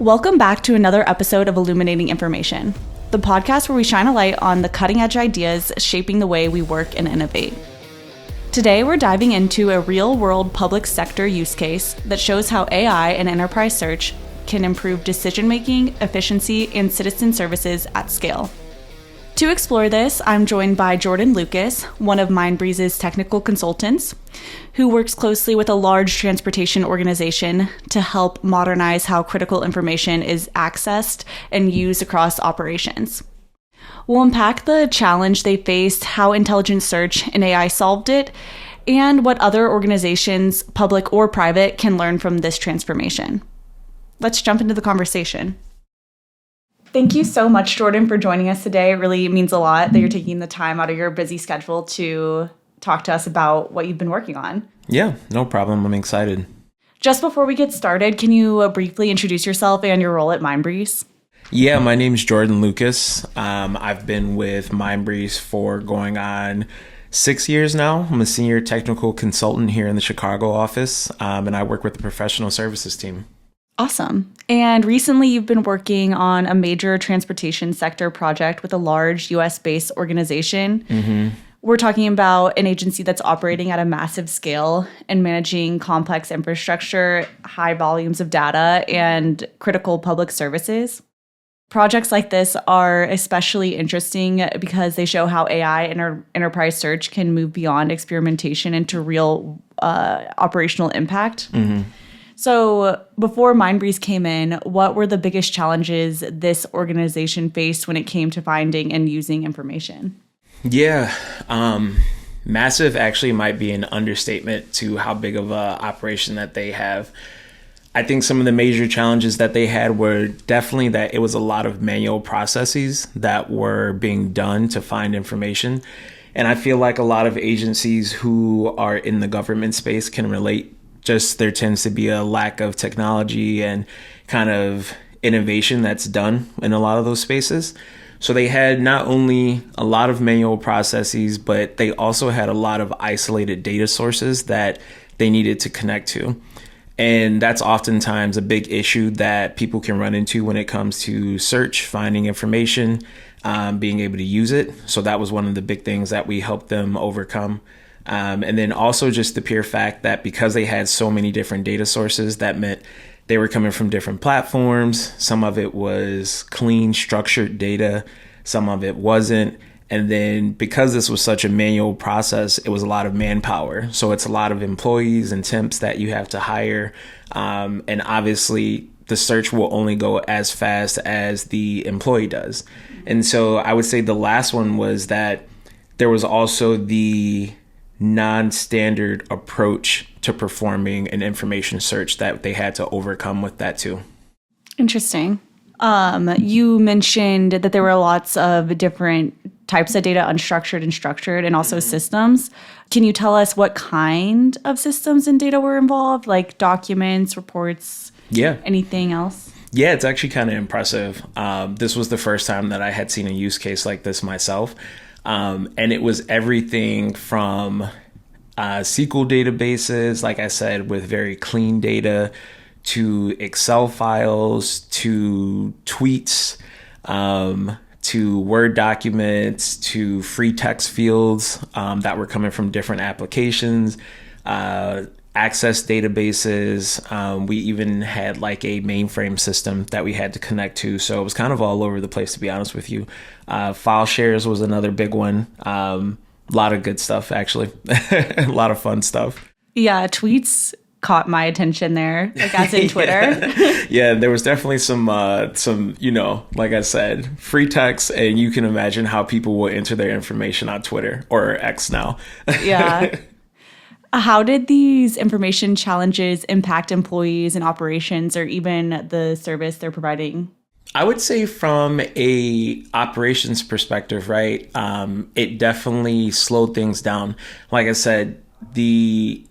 Welcome back to another episode of Illuminating Information, the podcast where we shine a light on the cutting-edge ideas shaping the way we work and innovate. Today, we're diving into a real-world public sector use case that shows how AI and enterprise search can improve decision-making, efficiency, and citizen services at scale. To explore this, I'm joined by Jordon Lucas, one of Mindbreeze's technical consultants, who works closely with a large transportation organization to help modernize how critical information is accessed and used across operations. We'll unpack the challenge they faced, how intelligent search and AI solved it, and what other organizations, public or private, can learn from this transformation. Let's jump into the conversation. Thank you so much, Jordon, for joining us today. It really means a lot that you're taking the time out of your busy schedule to talk to us about what you've been working on. Yeah, no problem. I'm excited. Just before we get started, can you briefly introduce yourself and your role at Mindbreeze? Yeah, my name's Jordon Lucas. I've been with Mindbreeze for going on 6 years now. I'm a senior technical consultant here in the Chicago office, and I work with the professional services team. Awesome. And recently you've been working on a major transportation sector project with a large US-based organization. Mm-hmm. We're talking about an agency that's operating at a massive scale and managing complex infrastructure, high volumes of data, and critical public services. Projects like this are especially interesting because they show how AI and enterprise search can move beyond experimentation into real operational impact. Mm-hmm. So before Mindbreeze came in, what were the biggest challenges this organization faced when it came to finding and using information? Yeah, massive actually might be an understatement to how big of a operation that they have. I think some of the major challenges that they had were definitely that it was a lot of manual processes that were being done to find information. And I feel like a lot of agencies who are in the government space can relate. Just there tends to be a lack of technology and kind of innovation that's done in a lot of those spaces. So they had not only a lot of manual processes, but they also had a lot of isolated data sources that they needed to connect to. And that's oftentimes a big issue that people can run into when it comes to search, finding information, being able to use it. So that was one of the big things that we helped them overcome. And then also just the pure fact that because they had so many different data sources, that meant they were coming from different platforms. Some of it was clean, structured data. Some of it wasn't. And then because this was such a manual process, it was a lot of manpower. So it's a lot of employees and temps that you have to hire. And obviously, the search will only go as fast as the employee does. And so I would say the last one was that there was also the non-standard approach to performing an information search that they had to overcome with that too. Interesting. You mentioned that there were lots of different types of data, unstructured and structured, and also systems. Can you tell us what kind of systems and data were involved, like documents, reports, anything else? Yeah, it's actually kind of impressive. This was the first time that I had seen a use case like this myself. And it was everything from SQL databases, like I said, with very clean data, to Excel files, to tweets, to Word documents, to free text fields that were coming from different applications, access databases. We even had like a mainframe system that we had to connect to. So it was kind of all over the place, to be honest with you. File shares was another big one. A lot of good stuff, actually. A lot of fun stuff. Yeah, tweets caught my attention there, like as in Twitter. Yeah, there was definitely some, like I said, free text, and you can imagine how people will enter their information on Twitter or X now. Yeah. How did these information challenges impact employees and operations, or even the service they're providing? I would say from a operations perspective, right, it definitely slowed things down. Like I said, the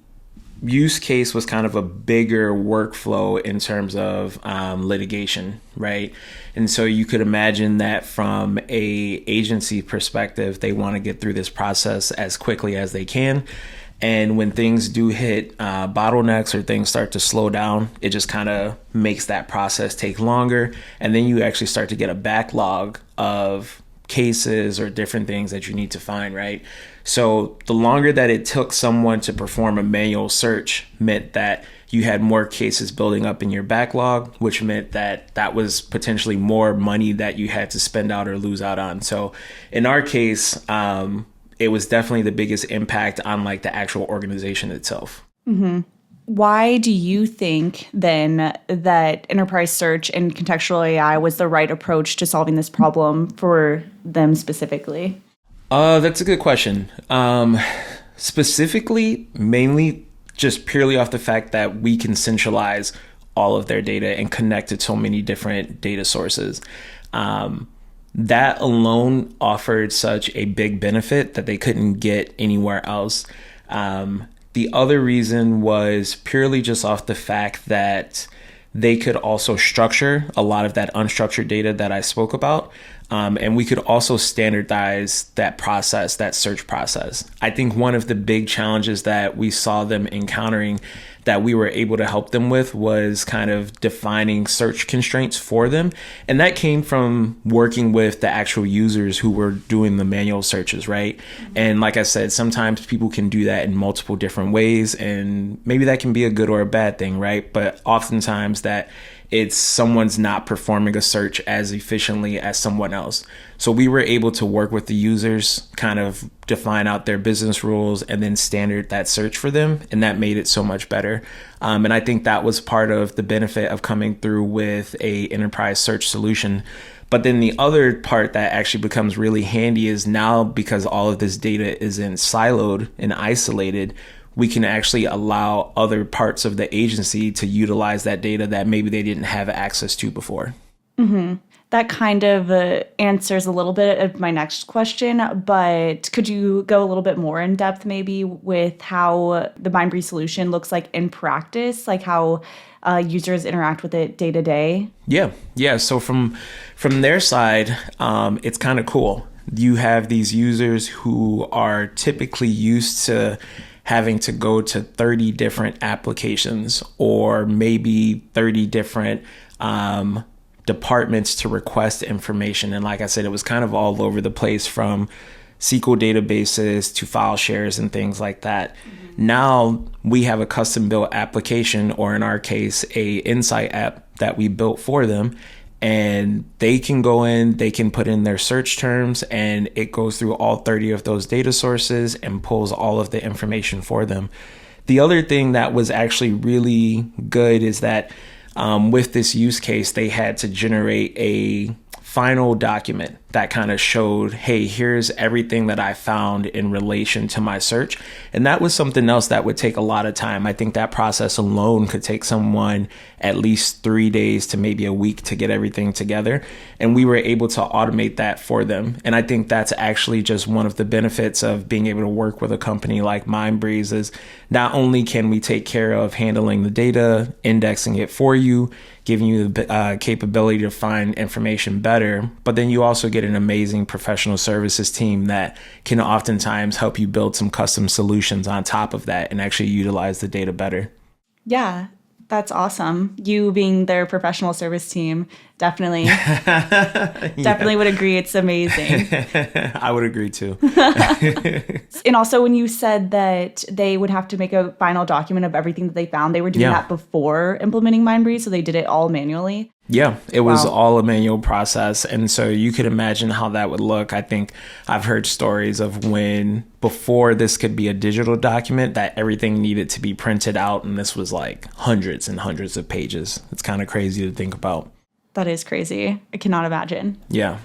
use case was kind of a bigger workflow in terms of litigation, right? And so you could imagine that from a agency perspective, they want to get through this process as quickly as they can. And when things do hit bottlenecks or things start to slow down, it just kind of makes that process take longer. And then you actually start to get a backlog of cases or different things that you need to find, right? So the longer that it took someone to perform a manual search meant that you had more cases building up in your backlog, which meant that that was potentially more money that you had to spend out or lose out on. So in our case, it was definitely the biggest impact on like the actual organization itself. Mm-hmm. Why do you think then that enterprise search and contextual AI was the right approach to solving this problem for them specifically? That's a good question. Specifically, mainly just purely off the fact that we can centralize all of their data and connect to so many different data sources. That alone offered such a big benefit that they couldn't get anywhere else. The other reason was purely just off the fact that they could also structure a lot of that unstructured data that I spoke about. And we could also standardize that process, that search process. I think one of the big challenges that we saw them encountering that we were able to help them with was kind of defining search constraints for them. And that came from working with the actual users who were doing the manual searches, right? And like I said, sometimes people can do that in multiple different ways, and maybe that can be a good or a bad thing, right? But oftentimes that it's someone's not performing a search as efficiently as someone else. So we were able to work with the users, kind of define out their business rules and then standard that search for them. And that made it so much better. And I think that was part of the benefit of coming through with a enterprise search solution. But then the other part that actually becomes really handy is now, because all of this data isn't siloed and isolated, we can actually allow other parts of the agency to utilize that data that maybe they didn't have access to before. Mm-hmm. That kind of answers a little bit of my next question, but could you go a little bit more in depth maybe with how the Mindbreeze solution looks like in practice, like how users interact with it day to day? Yeah. So from their side, it's kind of cool. You have these users who are typically used to having to go to 30 different applications or maybe 30 different departments to request information. And like I said, it was kind of all over the place, from SQL databases to file shares and things like that. Mm-hmm. Now we have a custom built application, or in our case, a Insight app that we built for them. And they can go in, they can put in their search terms, and it goes through all 30 of those data sources and pulls all of the information for them. The other thing that was actually really good is that with this use case, they had to generate a final document that kind of showed, hey, here's everything that I found in relation to my search. And that was something else that would take a lot of time. I think that process alone could take someone at least 3 days to maybe a week to get everything together. And we were able to automate that for them. And I think that's actually just one of the benefits of being able to work with a company like Mindbreeze is not only can we take care of handling the data, indexing it for you, giving you the capability to find information better, but then you also get an amazing professional services team that can oftentimes help you build some custom solutions on top of that and actually utilize the data better. Yeah, that's awesome. You being their professional service team, definitely would agree it's amazing. I would agree too. And also when you said that they would have to make a final document of everything that they found, they were doing that before implementing Mindbreeze, so they did it all manually? Yeah, it was all a manual process. And so you could imagine how that would look. I think I've heard stories of when before this could be a digital document that everything needed to be printed out. And this was like hundreds and hundreds of pages. It's kind of crazy to think about. That is crazy. I cannot imagine. Yeah.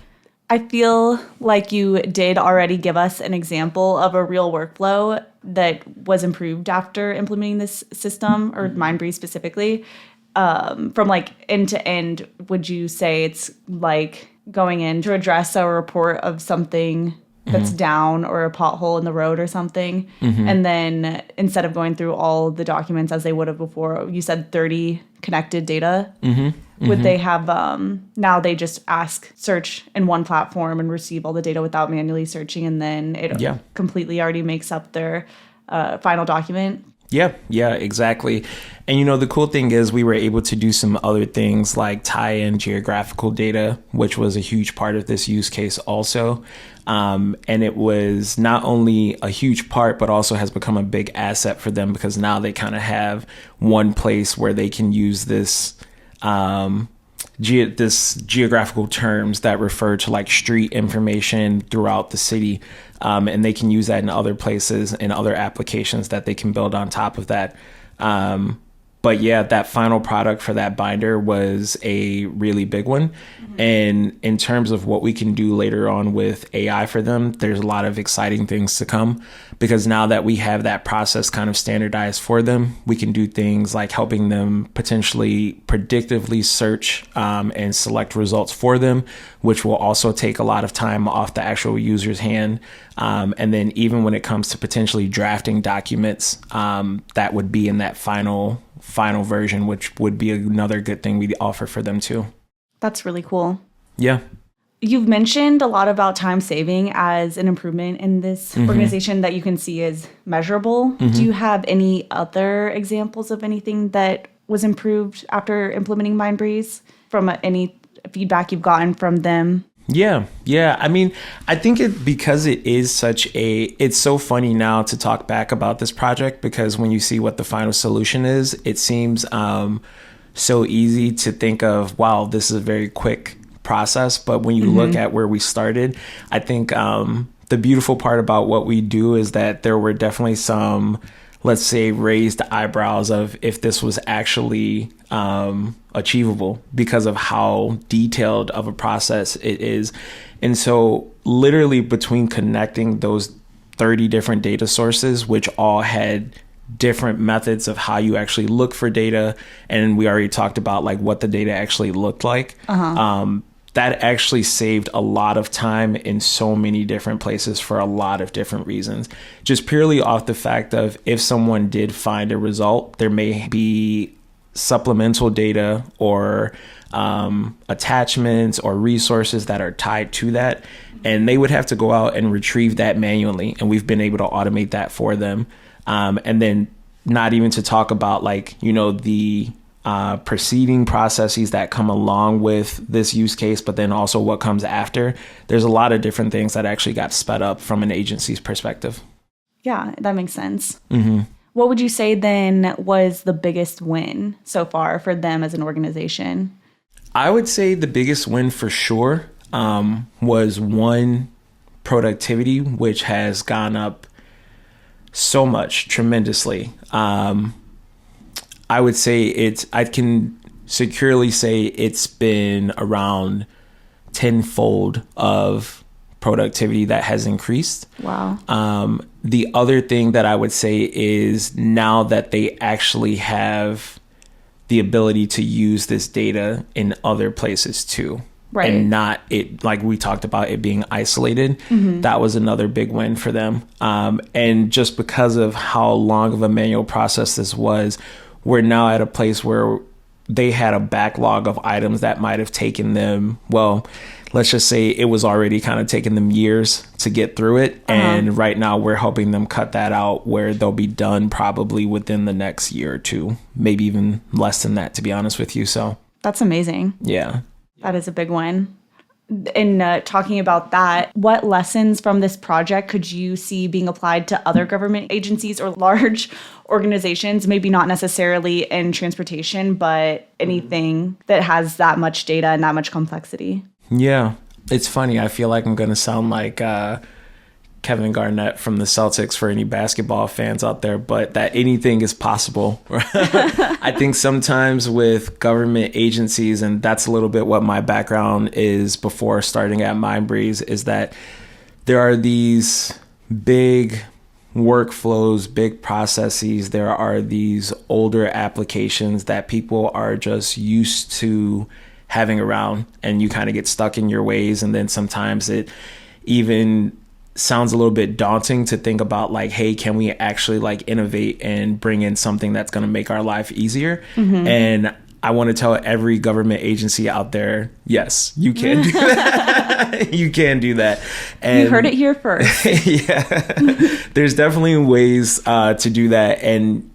I feel like you did already give us an example of a real workflow that was improved after implementing this system, or Mindbreeze specifically. From like end to end, would you say it's like going in to address a report of something that's down or a pothole in the road or something? And then instead of going through all the documents as they would have before, you said 30 connected data. Would they have, now they just search in one platform and receive all the data without manually searching, and then it completely already makes up their final document. Yeah, exactly. And the cool thing is we were able to do some other things like tie in geographical data, which was a huge part of this use case also. And it was not only a huge part, but also has become a big asset for them because now they kind of have one place where they can use this geographical terms that refer to like street information throughout the city. And they can use that in other places and other applications that they can build on top of that. But yeah, that final product for that binder was a really big one. Mm-hmm. And in terms of what we can do later on with AI for them, there's a lot of exciting things to come because now that we have that process kind of standardized for them, we can do things like helping them potentially predictively search and select results for them, which will also take a lot of time off the actual user's hand. And then even when it comes to potentially drafting documents, that would be in that final version, which would be another good thing we offer for them too. That's really cool. Yeah. You've mentioned a lot about time saving as an improvement in this organization that you can see is measurable. Mm-hmm. Do you have any other examples of anything that was improved after implementing Mindbreeze from any feedback you've gotten from them? Yeah. I mean, I think because it is it's so funny now to talk back about this project because when you see what the final solution is, it seems so easy to think of, wow, this is a very quick process. But when you look at where we started, I think the beautiful part about what we do is that there were definitely some, let's say, raised eyebrows of if this was actually achievable because of how detailed of a process it is. And so literally between connecting those 30 different data sources, which all had different methods of how you actually look for data, and we already talked about like what the data actually looked like, that actually saved a lot of time in so many different places for a lot of different reasons. Just purely off the fact of if someone did find a result, there may be supplemental data or attachments or resources that are tied to that, and they would have to go out and retrieve that manually, and we've been able to automate that for them. And then not even to talk about like, the preceding processes that come along with this use case, but then also what comes after. There's a lot of different things that actually got sped up from an agency's perspective. Yeah, that makes sense. Mm-hmm. What would you say then was the biggest win so far for them as an organization? I would say the biggest win for sure was one, productivity, which has gone up so much, tremendously. I would say I can securely say it's been around tenfold of productivity that has increased. Wow. The other thing that I would say is now that they actually have the ability to use this data in other places too. Right. And not it, like we talked about, it being isolated. Mm-hmm. That was another big win for them. And just because of how long of a manual process this was, we're now at a place where they had a backlog of items that might have taken them, well, let's just say it was already kind of taking them years to get through it. Uh-huh. And right now we're helping them cut that out where they'll be done probably within the next year or two, maybe even less than that, to be honest with you. So that's amazing. Yeah. That is a big one. In talking about that, what lessons from this project could you see being applied to other government agencies or large organizations, maybe not necessarily in transportation, but anything that has that much data and that much complexity? Yeah, it's funny. I feel like I'm going to sound like Kevin Garnett from the Celtics for any basketball fans out there, but that anything is possible. I think sometimes with government agencies, and that's a little bit what my background is before starting at Mindbreeze, is that there are these big workflows, big processes. There are these older applications that people are just used to having around, and you kind of get stuck in your ways. And then sometimes it even sounds a little bit daunting to think about like, hey, can we actually like innovate and bring in something that's going to make our life easier? Mm-hmm. And I want to tell every government agency out there, yes, you can do that. You can do that. And you heard it here first. Yeah, there's definitely ways to do that. And,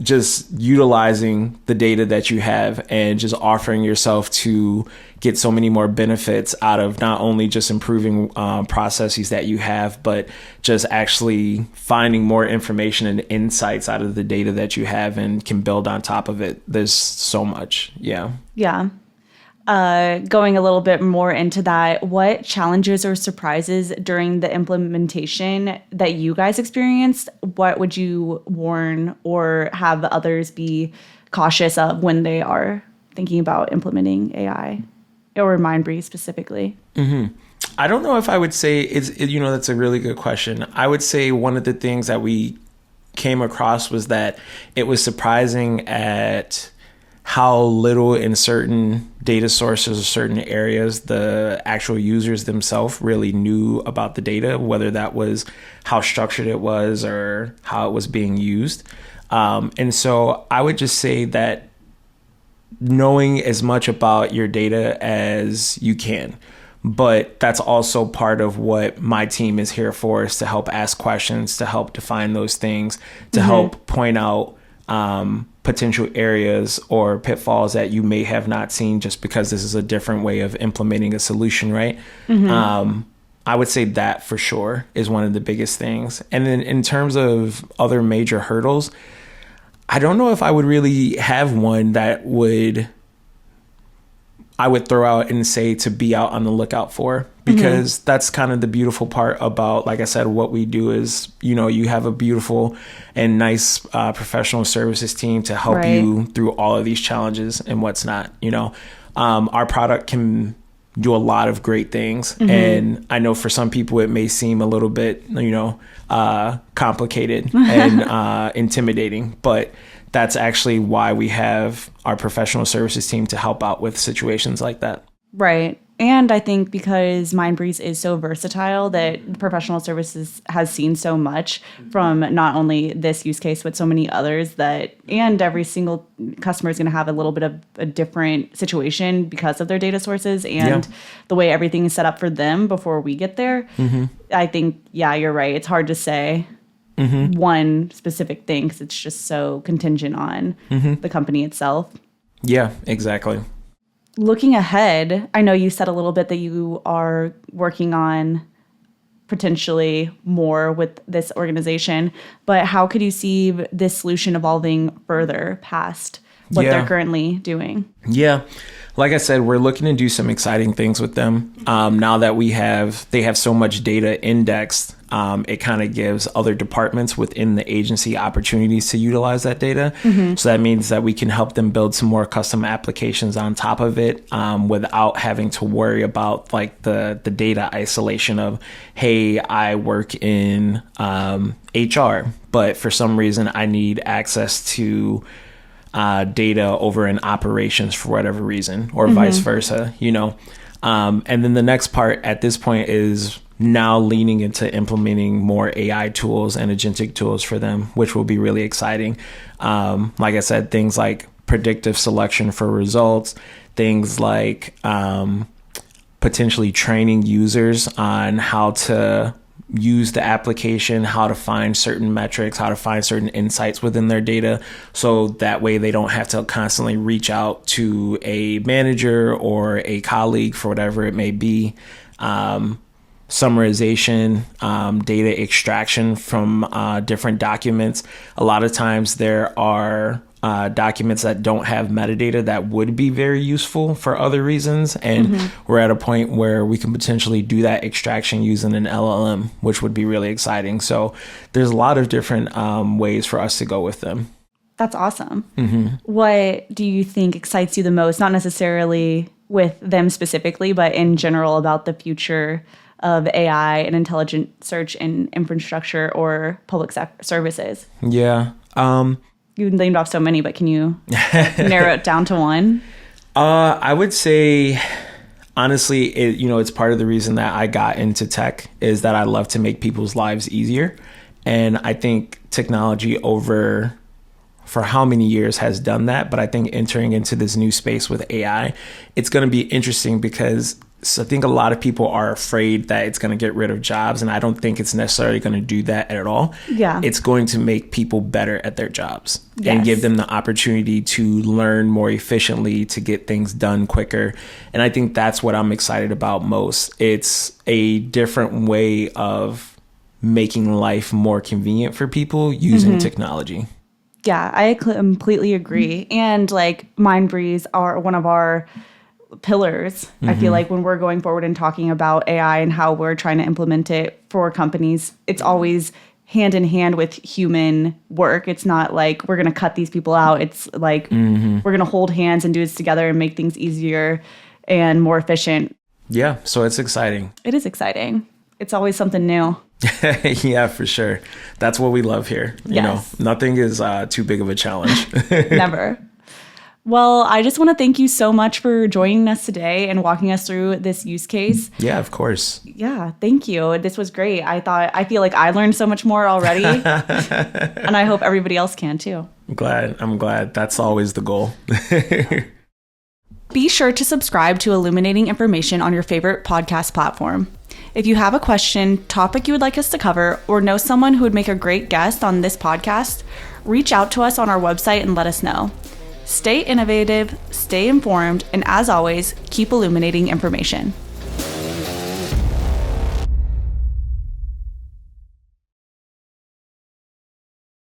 just utilizing the data that you have and just offering yourself to get so many more benefits out of not only just improving processes that you have, but just actually finding more information and insights out of the data that you have and can build on top of it. There's so much. Yeah. Yeah. Going a little bit more into that, what challenges or surprises during the implementation that you guys experienced, what would you warn or have others be cautious of when they are thinking about implementing AI or Mindbreeze specifically? Mm-hmm. I don't know if I would say that's a really good question. I would say one of the things that we came across was that it was surprising at how little in certain data sources or certain areas the actual users themselves really knew about the data, whether that was how structured it was or how it was being used. And so I would just say that knowing as much about your data as you can. But that's also part of what my team is here for, is to help ask questions, to help define those things, to help point out potential areas or pitfalls that you may have not seen just because this is a different way of implementing a solution, right? I would say that for sure is one of the biggest things. And then in terms of other major hurdles, I don't know if I would really have one that I would throw out and say to be out on the lookout for, because that's kind of the beautiful part about, like I said, what we do is, you have a beautiful and nice professional services team to help you through all of these challenges and what's not. Our product can do a lot of great things. And I know for some people it may seem a little bit, complicated and intimidating, but that's actually why we have our professional services team to help out with situations like that. Right. And I think because Mindbreeze is so versatile that professional services has seen so much from not only this use case, but so many others and every single customer is going to have a little bit of a different situation because of their data sources and the way everything is set up for them before we get there. I think, you're right. It's hard to say one specific thing because it's just so contingent on the company itself. Yeah, exactly. Looking ahead, I know you said a little bit that you are working on potentially more with this organization, but how could you see this solution evolving further past what they're currently doing? Yeah. Like I said, we're looking to do some exciting things with them. Now that they have so much data indexed, it kind of gives other departments within the agency opportunities to utilize that data. So that means that we can help them build some more custom applications on top of it without having to worry about like the data isolation of, hey, I work in HR, but for some reason I need access to data over in operations for whatever reason, or vice versa, and then the next part at this point is now leaning into implementing more AI tools and agentic tools for them, which will be really exciting. Like I said, things like predictive selection for results, things like potentially training users on how to use the application, how to find certain metrics, how to find certain insights within their data. So that way they don't have to constantly reach out to a manager or a colleague for whatever it may be. Summarization, data extraction from different documents. A lot of times there are documents that don't have metadata that would be very useful for other reasons. And we're at a point where we can potentially do that extraction using an LLM, which would be really exciting. So there's a lot of different ways for us to go with them. That's awesome. What do you think excites you the most? Not necessarily with them specifically, but in general about the future of AI and intelligent search and infrastructure or public services? Yeah. You named off so many, but can you narrow it down to one? I would say, honestly, it's part of the reason that I got into tech is that I love to make people's lives easier. And I think technology over for how many years has done that. But I think entering into this new space with AI, it's going to be interesting because I think a lot of people are afraid that it's going to get rid of jobs. And I don't think it's necessarily going to do that at all. Yeah. It's going to make people better at their jobs and give them the opportunity to learn more efficiently, to get things done quicker. And I think that's what I'm excited about most. It's a different way of making life more convenient for people using technology. Yeah, I completely agree. And like Mindbreeze are one of our pillars. I feel like when we're going forward and talking about AI and how we're trying to implement it for companies, it's always hand in hand with human work. It's not like we're going to cut these people out. It's like we're going to hold hands and do this together and make things easier and more efficient. Yeah, so it's exciting. It is exciting. It's always something new. Yeah, for sure. That's what we love here. You know, nothing is too big of a challenge. Never. Well, I just want to thank you so much for joining us today and walking us through this use case. Yeah, of course. Yeah, thank you. This was great. I feel like I learned so much more already. And I hope everybody else can too. I'm glad. That's always the goal. Be sure to subscribe to Illuminating Information on your favorite podcast platform. If you have a question, topic you would like us to cover, or know someone who would make a great guest on this podcast, reach out to us on our website and let us know. Stay innovative, stay informed, and as always, keep illuminating information.